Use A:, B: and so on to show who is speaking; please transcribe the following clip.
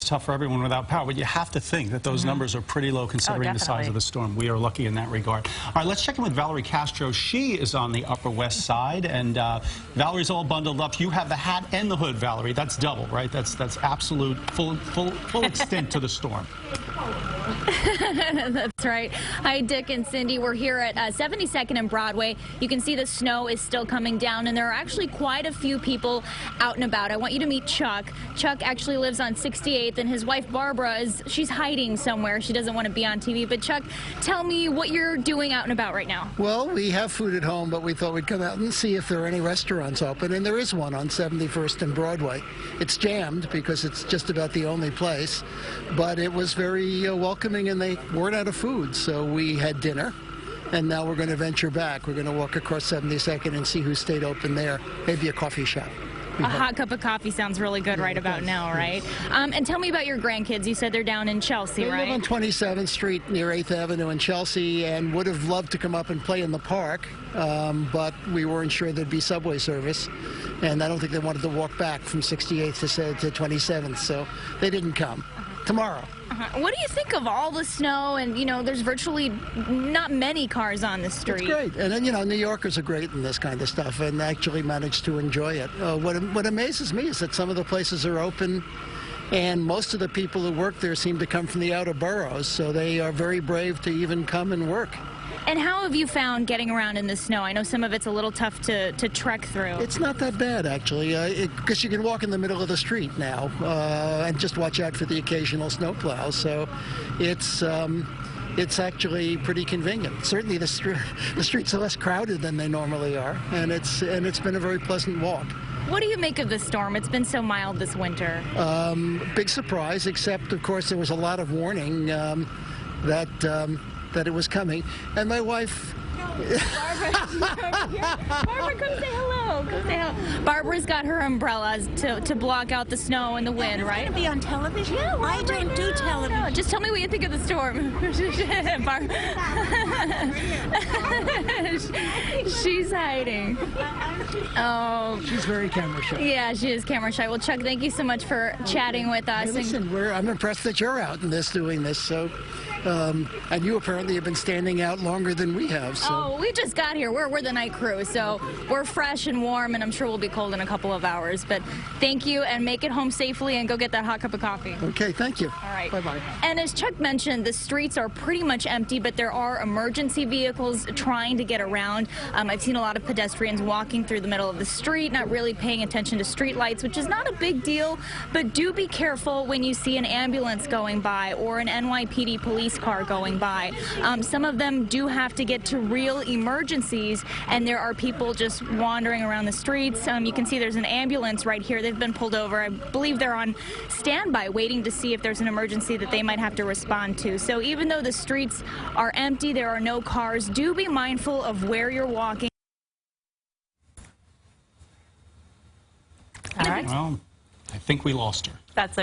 A: tough for everyone without power, but you have to think that those numbers are pretty low considering the size of the storm. We are lucky in that regard. All right, let's check in with Valerie Castro. She is on the Upper West Side, and Valerie's all bundled up. You have the hat and the hood, Valerie. That's double, right? That's absolute full extent to the storm.
B: That's right. Hi, Dick and Cindy. We're here at 72nd and Broadway. You can see the snow is still coming down, and there are actually quite a few people out and about. I want you to meet Chuck. Chuck actually lives on 68th, and his wife Barbara she's hiding somewhere. She doesn't want to be on TV. But Chuck, tell me what you're doing out and about right now.
C: Well, we have food at home, but we thought we'd come out and see if there are any restaurants open, and there is one on 71st and Broadway. It's jammed because it's just about the only place, but it was very welcoming, and they weren't out of food, so we had dinner, and now we're going to venture back. We're going to walk across 72nd and see who stayed open there. Maybe a coffee shop.
B: A hot cup of coffee sounds really good right about now, right? And tell me about your grandkids. You said they're down in Chelsea, right?
C: They live on 27th Street near 8th Avenue in Chelsea, and would have loved to come up and play in the park, but we weren't sure there'd be subway service, and I don't think they wanted to walk back from 68th to 27th, so they didn't come. Tomorrow.
B: What do you think of all the snow? And, you know, there's virtually not many cars on the street.
C: It's great. And then, you know, New Yorkers are great in this kind of stuff and actually manage to enjoy it. What amazes me is that some of the places are open, and most of the people who work there seem to come from the outer boroughs, so they are very brave to even come and work.
B: And how have you found getting around in the snow? I know some of it's a little tough to trek through.
C: It's not that bad, actually, because you can walk in the middle of the street now and just watch out for the occasional snowplow. So it's actually pretty convenient. Certainly the streets are less crowded than they normally are, and it's been a very pleasant walk.
B: What do you make of the storm? It's been so mild this winter.
C: Big surprise, except, of course, there was a lot of warning that it was coming. And my wife...
B: Barbara, come say hello. Come say hello. Barbara's got her umbrellas to block out the snow and the wind, right?
D: To be on television?
B: Yeah,
D: I don't do television.
B: No, just tell me what you think of the storm. She's hiding. Oh.
C: She's very camera shy.
B: Yeah, she is camera shy. Well, Chuck, thank you so much for chatting with us.
C: Hey, listen, I'm impressed that you're out in this doing this. So, and you apparently have been standing out longer than we have. So.
B: Oh, we just got here. We're the night crew, so we're fresh and warm, and I'm sure we'll be cold in a couple of hours. But thank you, and make it home safely, and go get that hot cup of coffee.
C: Okay, thank you.
B: All right.
C: Bye-bye.
B: And as Chuck mentioned, the streets are pretty much empty, but there are emergency vehicles trying to get around. I've seen a lot of pedestrians walking through the middle of the street, not really paying attention to street lights, which is not a big deal, but do be careful when you see an ambulance going by or an NYPD police car going by. Some of them do have to get to real emergencies, and there are people just wandering around the streets. You can see there's an ambulance right here. They've been pulled over. I believe they're on standby waiting to see if there's an emergency that they might have to respond to. So even though the streets are empty, there are no cars, do be mindful of where you're walking.
A: All right. Well, I think we lost her.
B: That's okay.